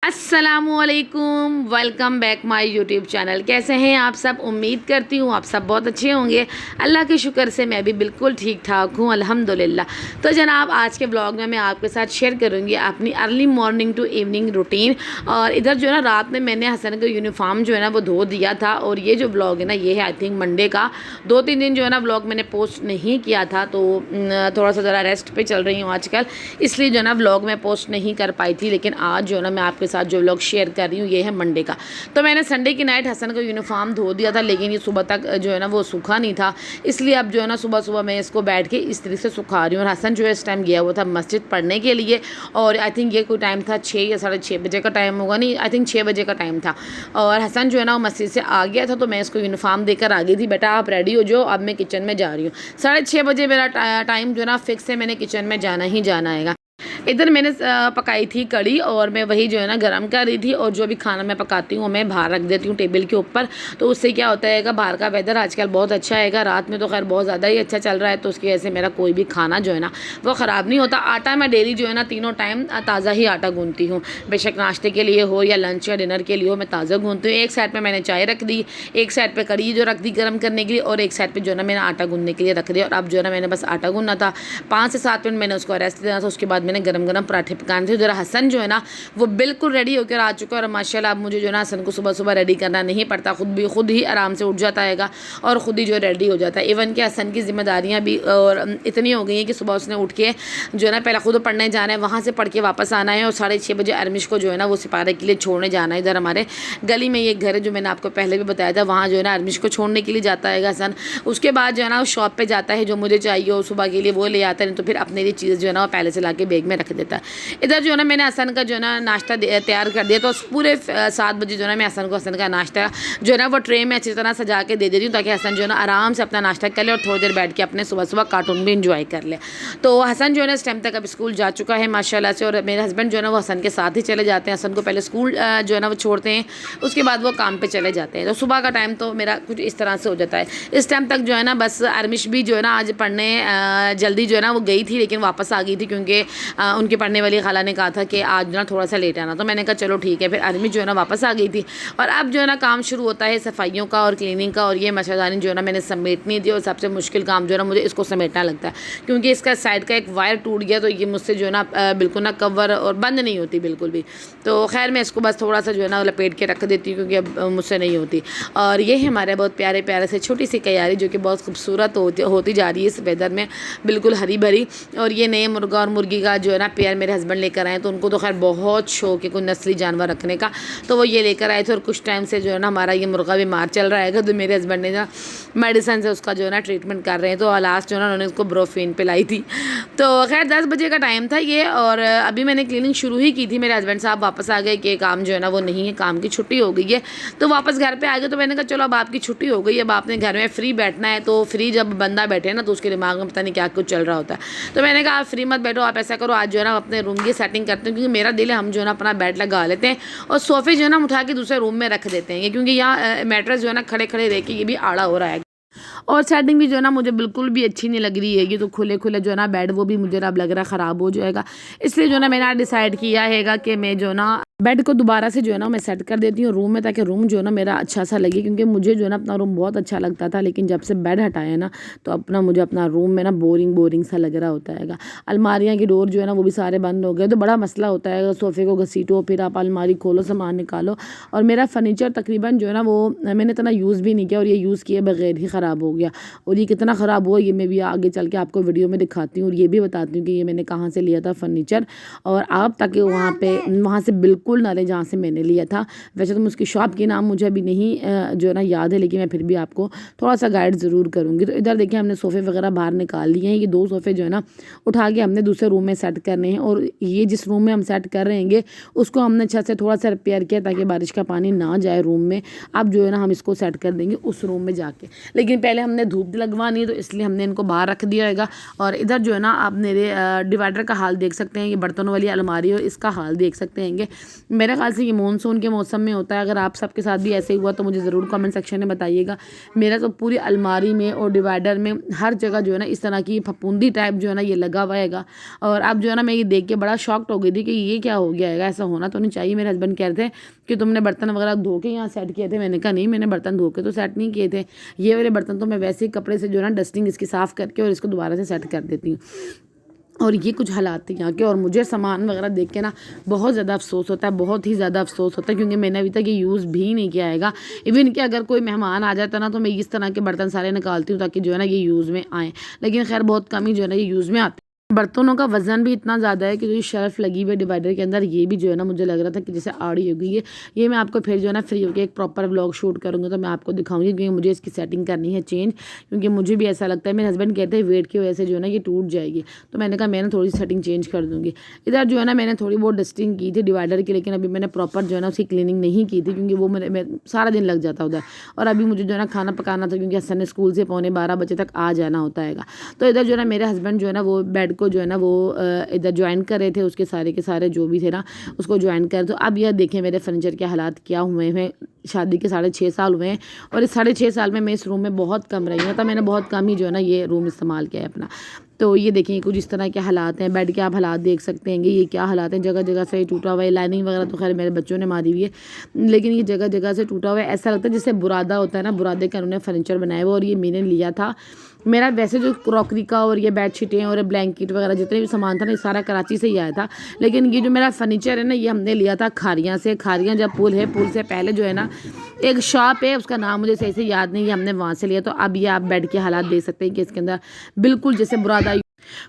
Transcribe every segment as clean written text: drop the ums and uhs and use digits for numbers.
अस्सलामुअलैकुम, welcome back my YouTube channel. कैसे हैं आप सब? उम्मीद करती हूँ आप सब बहुत अच्छे होंगे। अल्लाह के शुक्र से मैं भी बिल्कुल ठीक ठाक हूँ, अल्हम्दुलिल्लाह। तो जनाब, आज के ब्लॉग में मैं आपके साथ शेयर करूँगी अपनी early morning to evening routine. और इधर जो है ना, रात में मैंने हसन का यूनिफॉर्म जो है ना वो धो दिया था। और ये जो ब्लॉग है ना, ये है आई थिंक मंडे का। 2-3 दिन जो है ना ब्लॉग मैंने पोस्ट नहीं किया था, तो थोड़ा सा ज़रा रेस्ट पे चल रही हूँ आजकल, इसलिए जो है ना ब्लॉग में पोस्ट नहीं कर पाई थी। लेकिन आज जो है ना मैं आपके साथ जो व्लॉग शेयर कर रही हूँ ये है मंडे का। तो मैंने संडे की नाइट हसन का यूनिफॉर्म धो दिया था, लेकिन ये सुबह तक जो है ना वो सूखा नहीं था, इसलिए अब जो है ना सुबह सुबह मैं इसको बैठ के इस तरह से सुखा रही हूँ। और हसन जो है इस टाइम गया हुआ था मस्जिद पढ़ने के लिए, और आई थिंक ये कोई टाइम था 6 या 6:30 बजे का टाइम होगा, नहीं आई थिंक 6 बजे का टाइम था। और हसन जो है ना वो मस्जिद से आ गया था, तो मैं इसको यूनिफॉर्म देकर आ गई थी, बेटा आप रेडी हो जाओ, अब मैं किचन में जा रही हूँ। 6:30 बजे मेरा टाइम जो है ना फिक्स है, मैंने किचन में जाना ही जाना है। इधर मैंने पकाई थी कड़ी, और मैं वही जो है ना गरम कर रही थी। और जो भी खाना मैं पकाती हूँ मैं बाहर रख देती हूँ टेबल के ऊपर, तो उससे क्या होता है, बाहर का वेदर आजकल बहुत अच्छा है। रात में तो खैर बहुत ज़्यादा ही अच्छा चल रहा है, तो उसकी वजह से मेरा कोई भी खाना जो है ना वो ख़राब नहीं होता। आटा मैं डेली जो है ना तीनों टाइम ताज़ा ही आटा गूँथती हूँ, बेशक नाश्ते के लिए हो या लंच या डिनर के लिए हो, मैं ताज़ा गूँथती हूँ। एक साइड पर मैंने चाय रख दी, एक साइड पर कड़ी जो रख दी गर्म करने के लिए, और एक साइड पर जो है ना मैंने आटा गूँथने के लिए रख दिया। और अब जो है ना मैंने बस आटा गूँथना था, 5 से 7 मिनट मैंने उसको रेस्ट देना था। उसके बाद मैंने गरम गरम पराठे पकाने थे। जरा हसन जो है ना वो बिल्कुल रेडी होकर आ चुका है, और माशाल्लाह अब मुझे जो है ना हसन को सुबह सुबह रेडी करना नहीं पड़ता, खुद ही आराम से उठ जाता है और ख़ुद ही जो रेडी हो जाता है। इवन कि हसन की जिम्मेदारियाँ भी और इतनी हो गई हैं कि सुबह उसने उठ के जो है ना पहले खुद पढ़ने जाना है, वहाँ से पढ़ के वापस आना है, और 6:30 बजे अरमिश को जो है ना वो सिपारे के लिए छोड़ने जाना है। इधर हमारे गली में ये घर है जो मैंने आपको पहले भी बताया था, वहाँ जो है ना अरमिश को छोड़ने के लिए जाता है हसन। उसके बाद जो है ना वो शॉप पर जाता है, जो मुझे चाहिए हो सुबह के लिए वो ले आता है, नहीं तो फिर अपने लिए चीज़ जो है ना वो पहले से ला के बैग में रख देता है। इधर जो है ना मैंने हसन का जो है ना नाश्ता तैयार कर दिया, तो पूरे 7 बजे जो है ना मैं हसन का नाश्ता जो है ना वो ट्रे में अच्छी तरह सजा के दे देती हूँ, ताकि हसन जो है ना आराम से अपना नाश्ता कर ले और थोड़ी देर बैठ के अपने सुबह सुबह कार्टून भी इंजॉय कर ले। तो हसन जो है ना इस टाइम तक अब स्कूल जा चुका है माशाल्लाह से, और मेरे हस्बैंड जो है ना वो हसन के साथ ही चले जाते हैं। हसन को पहले स्कूल जो है ना वो छोड़ते हैं, उसके बाद वो काम पर चले जाते हैं। तो सुबह का टाइम तो मेरा कुछ इस तरह से हो जाता है। इस टाइम तक जो है ना बस अरमिश भी जो है ना आज पढ़ने जल्दी जो है ना वो गई थी, लेकिन वापस आ गई थी, क्योंकि उनकी पढ़ने वाली खाला ने कहा था कि आज ना थोड़ा सा लेट आना। तो मैंने कहा चलो ठीक है। फिर आदमी जो है ना वापस आ गई थी, और अब जो है ना काम शुरू होता है सफाइयों का और क्लीनिंग का। और ये मच्छरदानी जो है ना मैंने समेटनी थी, और सबसे मुश्किल काम जो है ना मुझे इसको समेटना लगता है, क्योंकि इसका साइड का एक वायर टूट गया, तो ये मुझसे जो है ना बिल्कुल ना कवर और बंद नहीं होती बिल्कुल भी। तो खैर मैं इसको बस थोड़ा सा जो है ना लपेट के रख देती हूँ, क्योंकि अब मुझसे नहीं होती। और ये है हमारे बहुत प्यारे प्यारे से छोटी सी क्यारी, जो कि बहुत खूबसूरत होती जा रही है इस वेदर में, बिल्कुल हरी भरी। और ये नए मुर्गा और मुर्गी का जो है ना पेयर मेरे हस्बैंड लेकर आए, तो उनको तो खैर बहुत शौक है कोई नस्ली जानवर रखने का, तो वो ये लेकर आए थे। और कुछ टाइम से जो है ना हमारा ये मुर्गा बीमार चल रहा है, तो मेरे हस्बैंड ने जो मेडिसिन से उसका जो है ना ट्रीटमेंट कर रहे हैं। तो लास्ट जो है ना उन्होंने उसको ब्रोफिन पिलाई थी। तो खैर 10 बजे का टाइम था ये, और अभी मैंने क्लीनिंग शुरू ही की थी। मेरे हस्बैंड साहब वापस आ गए कि काम जो है ना वो नहीं है, काम की छुट्टी हो गई है, तो वापस घर पर आ गए। तो मैंने कहा चलो अब आपकी छुट्टी हो गई, अब आपने घर में फ्री बैठना है। तो फ्री जब बंदा बैठे ना, तो उसके दिमाग में पता नहीं क्या कुछ चल रहा होता है। तो मैंने कहा आप फ्री मत बैठो, आप ऐसा करो आज जो है ना अपने रूम की सेटिंग करते हैं, क्योंकि मेरा दिल है हम जो है ना अपना बेड लगा लेते हैं, और सोफ़े जो है ना हम उठा के दूसरे रूम में रख देते हैं, क्योंकि यहाँ मैट्रेस जो है ना खड़े खड़े रह के ये भी आड़ा हो रहा है। और सेटिंग भी जो है ना मुझे बिल्कुल भी अच्छी नहीं लग रही है। ये तो खुले खुले जो है ना बेड, वो भी मुझे अब लग रहा है ख़राब हो जाएगा। इसलिए जो है ना मैंने डिसाइड किया है कि मैं जो ना बेड को दोबारा से जो है ना मैं सेट कर देती हूँ रूम में, ताकि रूम जो है ना मेरा अच्छा सा लगे। क्योंकि मुझे जो है ना अपना रूम बहुत अच्छा लगता था, लेकिन जब से बेड हटाया ना, तो अपना मुझे अपना रूम में ना बोरिंग सा लग रहा होता है। अलमारियाँ की डोर जो है ना वो भी सारे बंद हो गए, तो बड़ा मसला होता है। सोफ़े को घसीटो, फिर आप अलमारी खोलो, सामान निकालो। और मेरा फर्नीचर तकरीबन जो है ना वो मैंने इतना यूज़ भी नहीं किया, और ये यूज़ किए बगैर ही ख़राब हो गया। और ये कितना ख़राब हुआ ये मैं भी आगे चल के आपको वीडियो में दिखाती हूँ, और ये भी बताती हूँ कि ये मैंने कहाँ से लिया था फर्नीचर, और आप ताकि वहाँ से बिल्कुल ना ले जहाँ से मैंने लिया था। वैसे तो उसकी शॉप के नाम मुझे अभी नहीं जो है ना याद है, लेकिन मैं फिर भी आपको थोड़ा सा गाइड ज़रूर करूँगी। तो इधर देखिए हमने सोफ़े वगैरह बाहर निकाल लिए हैं। ये 2 सोफ़े जो है ना उठा के हमने दूसरे रूम में सेट करने हैं, और ये जिस रूम में हम सेट कर रहे हैं उसको हमने छत से थोड़ा सा रिपेयर किया, ताकि बारिश का पानी ना जाए रूम में। अब जो है ना हम इसको सेट कर देंगे उस रूम में जाके, लेकिन पहले पहले हमने धूप लगवानी है तो इसलिए हमने इनको बाहर रख दिया होगा। और इधर जो है ना आप मेरे डिवाइडर का हाल देख सकते हैं, ये बर्तनों वाली अलमारी है और इसका हाल देख सकते हैं। मेरे ख्याल से ये मानसून के मौसम में होता है। अगर आप सबके साथ भी ऐसे ही हुआ तो मुझे ज़रूर कमेंट सेक्शन में बताइएगा। मेरा तो पूरी अलमारी में और डिवाइडर में हर जगह जो है ना इस तरह की फफूंदी टाइप जो है ना ये लगा हुआ है। और अब जो है ना मैं ये देख के बड़ा शॉक्ड हो गई थी कि ये क्या हो गया है, ऐसा होना तो नहीं चाहिए। मेरे हस्बैंड कह रहे थे कि तुमने बर्तन वगैरह धो के यहाँ सेट किए थे। मैंने कहा नहीं, मैंने बर्तन धो के तो सेट नहीं किए थे। ये वाले बर्तन तो मैं वैसे ही कपड़े से जो है ना डस्टिंग इसकी साफ़ करके और इसको दोबारा से सेट कर देती हूँ। और ये कुछ हालात थे यहाँ के। और मुझे सामान वगैरह देख के ना बहुत ज़्यादा अफसोस होता है, बहुत ही ज़्यादा अफसोस होता है, क्योंकि मैंने अभी तक ये यूज़ भी नहीं किया हैगा। इवन कि अगर कोई मेहमान आ जाता ना तो मैं इस तरह के बर्तन सारे निकालती हूँ ताकि जो है ना ये यूज़ में आएँ। लेकिन खैर बहुत कम ही जो है ना ये यूज़ में आते। बर्तनों का वज़न भी इतना ज़्यादा है कि जो शेल्फ लगी हुई है डिवाइडर के अंदर, ये भी जो है ना मुझे लग रहा था कि जैसे आड़ी हो गई है। ये मैं आपको फिर जो है ना फ्री होकर एक प्रॉपर व्लॉग शूट करूँगी तो मैं आपको दिखाऊंगी, क्योंकि मुझे इसकी सेटिंग करनी है चेंज। क्योंकि मुझे भी ऐसा लगता है, मेरे हस्बैंड कहते हैं वेट की वजह से जो है ना ये टूट जाएगी। तो मैंने कहा मैं थोड़ी सी सेटिंग चेंज कर दूँगी। इधर जो है ना मैंने थोड़ी बहुत डस्टिंग की थी डिवाइडर की, लेकिन अभी मैंने प्रॉपर जो है ना उसकी क्लीनिंग नहीं की थी, क्योंकि वो मेरे सारा दिन लग जाता उधर। और अभी मुझे जो है ना खाना पकाना था, क्योंकि हसन ने स्कूल से 11:45 बजे तक आ जाना होता है। तो इधर जो है ना मेरे हस्बैंड जो है ना वो बेड को जो है ना वो इधर ज्वाइन कर रहे थे, उसके सारे के सारे जो भी थे ना उसको ज्वाइन कर। तो अब यह देखें मेरे फर्नीचर के हालात क्या हुए हैं। शादी के 6.5 साल हुए हैं और इस 6.5 साल में मैं इस रूम में बहुत कम रही हूँ। मतलब मैंने बहुत कम ही जो है ना ये रूम इस्तेमाल किया है अपना। तो ये देखिए कुछ इस तरह के हालात हैं। बेड के आप हालात देख सकते हैं, ये क्या हालात हैं। जगह जगह से टूटा हुआ है। लाइनिंग वगैरह तो खैर मेरे बच्चों ने मारी हुई है, लेकिन ये जगह जगह से टूटा हुआ है। ऐसा लगता है जैसे बुरादा होता है ना, बुरादे का उन्होंने फर्नीचर बनाया हुआ। और ये मैंने लिया था, मेरा वैसे जो क्रॉकरी का और ये बेडशीटें और ब्लैंकेट वगैरह जितने भी सामान था ना ये सारा कराची से ही आया था। लेकिन ये जो मेरा फर्नीचर है ना ये हमने लिया था खारियाँ से। खारियाँ जब पुल है, पुल से पहले जो है ना एक शॉप है, उसका नाम मुझे सही से याद नहीं है, हमने वहाँ से लिया। तो अब ये आप बेड के हालात देख सकते हैं कि इसके अंदर बिल्कुल जैसे बुरादा,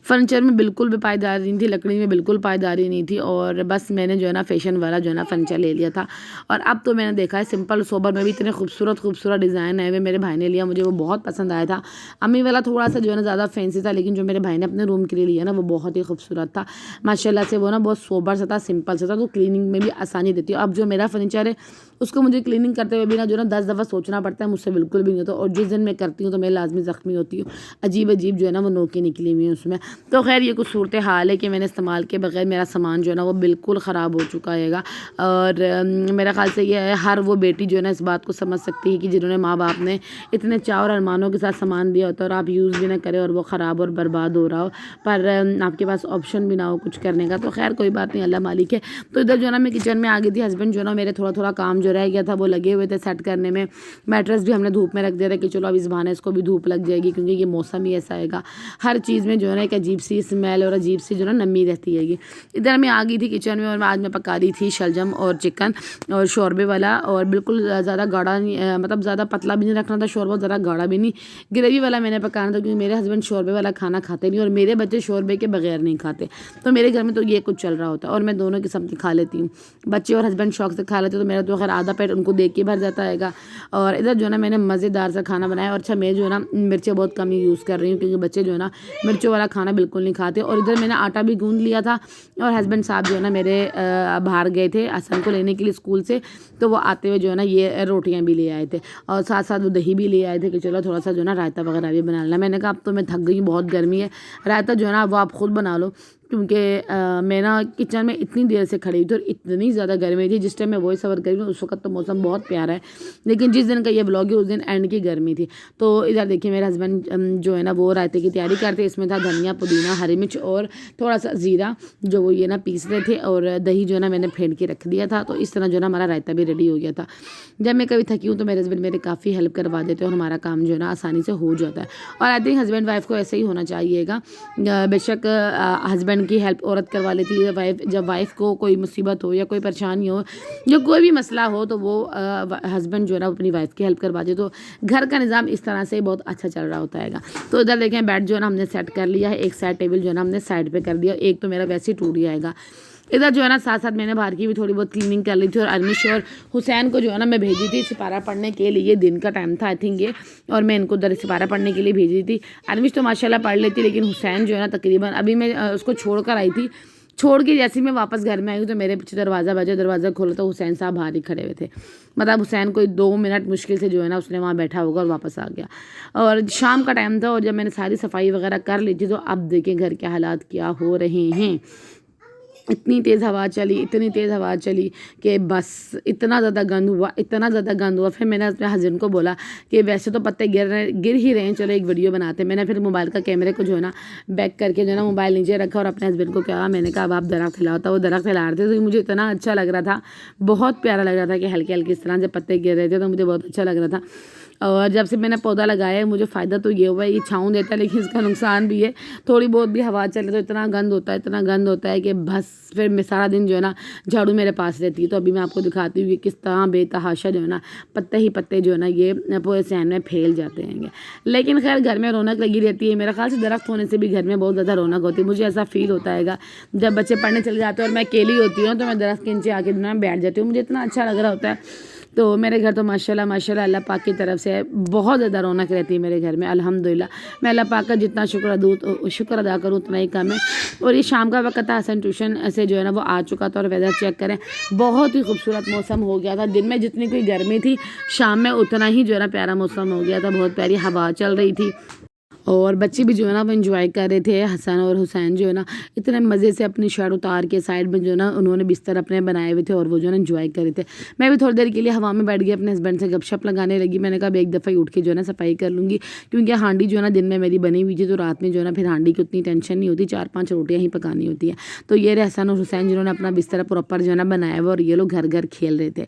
फर्नीचर में बिल्कुल भी पायदारी नहीं थी, लकड़ी में बिल्कुल पायदारी नहीं थी। और बस मैंने जो है ना फैशन वाला जो है ना फर्नीचर ले लिया था। और अब तो मैंने देखा है सिंपल सोबर में भी इतने खूबसूरत डिज़ाइन आए हुए। मेरे भाई ने लिया, मुझे वो बहुत पसंद आया था। अम्मी वाला थोड़ा सा जो है ना ज़्यादा फैंसी था, लेकिन जो मेरे भाई ने अपने रूम के लिए लिया ना वो बहुत ही खूबसूरत था माशाल्लाह से। वो ना बहुत सोबर सा था, सिंपल सा था, तो क्लीनिंग में भी आसानी देती है। अब जो मेरा फर्नीचर है उसको मुझे क्लीनिंग करते हुए भी ना जो ना 10 दफ़ा सोचना पड़ता है, मुझसे बिल्कुल भी नहीं होता। और जिस दिन मैं करती हूँ तो मैं लाजमी ज़ख्मी होती हूँ, अजीब अजीब जो है ना वो नोकें निकली हुई हैं उसमें। तो खैर ये कुछ सूरत हाल है कि मैंने इस्तेमाल के बगैर मेरा सामान जो है ना वो बिल्कुल ख़राब हो चुका है। और मेरा ख्याल से ये है हर वो बेटी जो है ना इस बात को समझ सकती है कि जिन्होंने माँ बाप ने इतने चाव और अरमानों के साथ सामान दिया होता है और आप यूज़ भी ना करें और वो ख़राब और बर्बाद हो रहा हो, पर आपके पास ऑप्शन भी ना हो कुछ करने का। तो खैर कोई बात नहीं, अल्लाह मालिक है। तो इधर जो है ना मैं किचन में आ गई थी। हस्बैंड जो है ना मेरे थोड़ा काम जो रह गया था वो लगे हुए थे सेट करने में। मैट्रेस भी हमने धूप में रख दिया था कि चलो अब इस बहाने इसको भी धूप लग जाएगी, क्योंकि ये मौसम ही ऐसा आएगा। हर चीज़ में जो है ना एक अजीब सी स्मेल और अजीब सी जो है ना नमी रहती है। इधर मैं आ गई थी किचन में और आज मैं पका रही थी शलजम और चिकन और शोरबे वाला। और बिल्कुल ज़्यादा गाढ़ा नहीं, मतलब ज़्यादा पतला भी नहीं रखना था शोरबा, ज़्यादा गाढ़ा भी नहीं, ग्रेवी वाला मैंने पकाना था, क्योंकि मेरे हस्बैंड शोरबे वाला खाना खाते नहीं और मेरे बच्चे शोरबे के बगैर नहीं खाते। तो मेरे घर में तो ये कुछ चल रहा होता है और मैं दोनों किस्म की खा लेती हूँ। बच्चे और हस्बैंड शौक से खा लेते, तो मेरा तो खैर आधा पेट उनको देख के भर जाता है। और इधर जो है ना मैंने मज़ेदार सा खाना बनाया। और अच्छा मैं जो है ना मिर्चें बहुत कम ही यूज़ कर रही हूँ, क्योंकि बच्चे जो है ना मिर्चों वाला खाना बिल्कुल नहीं खाते। और इधर मैंने आटा भी गूंद लिया था और हस्बैंड साहब जो है ना मेरे बाहर गए थे हसन को लेने के लिए स्कूल से, तो वो आते हुए जो है ना ये रोटियां भी ले आए थे और साथ साथ वो दही भी ले आए थे कि चलो थोड़ा सा जो है ना रायता वगैरह भी बना लेना। मैंने कहा अब तो मैं थक गई, बहुत गर्मी है, रायता जो है ना वो आप खुद बना लो, क्योंकि मैं ना किचन में इतनी देर से खड़ी थी और इतनी ज़्यादा गर्मी थी। जिस टाइम मैं वॉइस ओवर कर रही हूँ उस वक्त तो मौसम बहुत प्यारा है, लेकिन जिस दिन का ये ब्लॉग है उस दिन एंड की गर्मी थी। तो इधर देखिए मेरे हस्बैंड जो है ना वो रायते की तैयारी करते। इसमें था धनिया, पुदीना, हरी मिर्च और थोड़ा सा ज़ीरा जो वो ये ना पीस रहे थे। और दही जो है ना मैंने फेंट के रख दिया था। तो इस तरह जो है ना हमारा रायता भी रेडी हो गया था। जब मैं कभी थकी हूँ तो मेरे हस्बैंड मेरे काफ़ी हेल्प करवा देते हैं और हमारा काम जो है ना आसानी से हो जाता है। और आई थिंक हस्बैंड वाइफ को ऐसे ही होना चाहिएगा। बेशक हस्बैंड की हेल्प औरत करवा लेती है वाइफ, जब वाइफ को कोई मुसीबत हो या कोई परेशानी हो या कोई भी मसला हो तो वो हस्बैंड जो है ना अपनी वाइफ की हेल्प करवा दे। तो घर का निज़ाम इस तरह से बहुत अच्छा चल रहा होता है। तो इधर देखें बेड जो है ना हमने सेट कर लिया है, एक साइड टेबल जो है ना हमने साइड पे कर दिया, एक तो मेरा वैसे ही टूट जाएगा। इधर जो है ना साथ साथ मैंने बाहर की भी थोड़ी बहुत क्लीनिंग कर ली थी। और अरमिश और हुसैन को जो है ना मैं भेजी थी सिपारा पढ़ने के लिए, दिन का टाइम था आई थिंक ये, और मैं इनको उधर सिपारा पढ़ने के लिए भेजी थी। अरमिश तो माशाल्लाह पढ़ लेती, लेकिन हुसैन जो है ना तकरीबन अभी मैं उसको छोड़ कर आई थी छोड़ के जैसे ही मैं वापस घर में आई हूँ तो मेरे पीछे दरवाज़ा बजा, दरवाज़ा खोला तो हुसैन साहब बाहर ही खड़े हुए थे। मतलब हुसैन कोई 2 मिनट मुश्किल से जो है ना उसने वहाँ बैठा होगा और वापस आ गया। और शाम का टाइम था और जब मैंने सारी सफाई वगैरह कर ली थी तो अब देखें घर के हालात क्या हो रहे हैं। इतनी तेज़ हवा चली, इतनी तेज़ हवा चली कि बस इतना ज़्यादा गंद हुआ, इतना ज़्यादा गंद हुआ। फिर मैंने अपने हस्बैंड को बोला कि वैसे तो पत्ते गिर ही रहे हैं, चलो एक वीडियो बनाते हैं। मैंने फिर मोबाइल का कैमरे को जो है ना बैक करके जो है ना मोबाइल नीचे रखा और अपने हस्बैंड को कहा, मैंने कहा अब आप दरख्त हिलाओ। तो वो दरख्त हिला रहे थे तो मुझे इतना अच्छा लग रहा था, बहुत प्यारा लग रहा था कि हल्के हल्के इस तरह से पत्ते गिर रहे थे तो मुझे बहुत अच्छा लग रहा था। और जब से मैंने पौधा लगाया है मुझे फ़ायदा तो ये हुआ है, ये छाँव देता है लेकिन इसका नुकसान भी है। थोड़ी बहुत भी हवा चले तो इतना गंद होता है, इतना गंद होता है कि बस फिर मैं सारा दिन जो है ना झाड़ू मेरे पास रहती है। तो अभी मैं आपको दिखाती हूँ कि किस तरह बेतहाशा जो है ना पत्ते ही पत्ते जो है ना ये पूरे सहन में फैल जाते हैं। लेकिन खैर घर में रौनक लगी रहती है। मेरा ख्याल से दरख्त होने से भी घर में बहुत ज़्यादा रौनक होती है। मुझे ऐसा फील होता है जब बच्चे पढ़ने चले जाते हैं और मैं अकेली होती हूँ तो मैं दरख्त के नीचे आके ना बैठ जाती हूँ, मुझे इतना अच्छा लग रहा होता है। तो मेरे घर तो माशाल्लाह माशाल्लाह अल्लाह पाक की तरफ से बहुत ज़्यादा रौनक रहती है मेरे घर में, अल्हम्दुलिल्लाह। मैं अल्लाह पाक का जितना शुक्र अदा करूँ उतना ही कम है। और ये शाम का वक्त था, हसन ट्यूशन से जो है ना वो आ चुका था और वेदर चेक करें बहुत ही खूबसूरत मौसम हो गया था। दिन में जितनी कोई गर्मी थी शाम में उतना ही जो है ना प्यारा मौसम हो गया था, बहुत प्यारी हवा चल रही थी और बच्चे भी जो है ना वो एंजॉय कर रहे थे। हसन और हुसैन जो है ना इतने मज़े से अपनी शर्ट उतार के साइड में जो है ना उन्होंने बिस्तर अपने बनाए हुए थे और वो जो है ना एंजॉय कर रहे थे। मैं भी थोड़ी देर के लिए हवा में बैठ गई, अपने हस्बैंड से गपशप लगाने लगी। मैंने कहा एक दफ़ा ही उठ के जो है ना सफाई कर लूँगी क्योंकि हांडी जो है ना दिन में मेरी बनी हुई थी तो रात में जो है ना फिर हांडी की उतनी टेंशन नहीं होती, 4-5 रोटियाँ ही पकानी होती है। तो ये रहे हसन और हुसैन जिन्होंने अपना बिस्तर प्रॉपर जो है ना बनाया हुआ और ये लोग घर घर खेल रहे थे।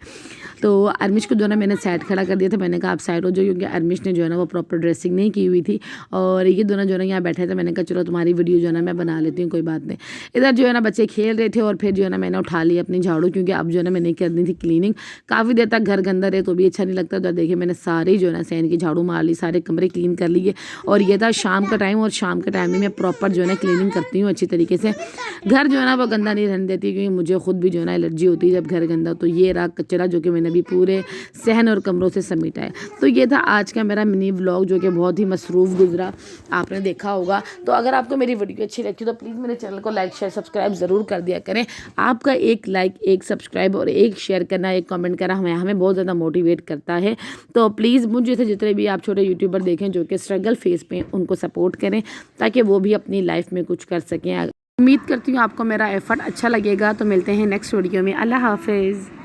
तो अरमिश को जो है ना मैंने साइड खड़ा कर दिया था। मैंने कहा आप साइड हो जाओ क्योंकि अरमिश ने जो है ना वो प्रॉपर ड्रेसिंग नहीं की हुई थी और ये दोनों जो है यहाँ बैठे थे। मैंने कहा चलो तुम्हारी वीडियो जो है ना मैं बना लेती हूँ, कोई बात नहीं। इधर जो है ना बच्चे खेल रहे थे और फिर जो है ना मैंने उठा ली अपनी झाड़ू क्योंकि अब जो है ना मैंने करनी थी क्लीनिंग। काफ़ी देर तक घर गंदा रहे तो भी अच्छा नहीं लगता। उधर देखिए मैंने सारी जो है ना सहन की झाड़ू मार ली, सारे कमरे क्लीन कर लिए और ये था शाम का टाइम और शाम के टाइम में मैं प्रॉपर जो है ना क्लीनिंग करती हूँ अच्छी तरीके से। घर जो है ना वो गंदा नहीं रहने देती क्योंकि मुझे खुद भी जो है ना एलर्जी होती है जब घर गंदा। तो ये रहा कचरा जो कि मैंने अभी पूरे सहन और कमरों से समेटा है। तो ये था आज का मेरा मिनी व्लॉग जो कि बहुत ही मसरूफ़ गुजरा, आपने देखा होगा। तो अगर आपको मेरी वीडियो अच्छी लगती है तो प्लीज़ मेरे चैनल को लाइक शेयर सब्सक्राइब ज़रूर कर दिया करें। आपका एक लाइक, एक सब्सक्राइब और एक शेयर करना, एक कमेंट करना हमें बहुत ज़्यादा मोटिवेट करता है। तो प्लीज़ मुझे से जितने भी आप छोटे यूट्यूबर देखें जो कि स्ट्रगल फेस पे उनको सपोर्ट करें ताकि वो भी अपनी लाइफ में कुछ कर सकें। उम्मीद करती हूँ आपको मेरा एफर्ट अच्छा लगेगा। तो मिलते हैं नेक्स्ट वीडियो में। अल्लाह हाफिज़।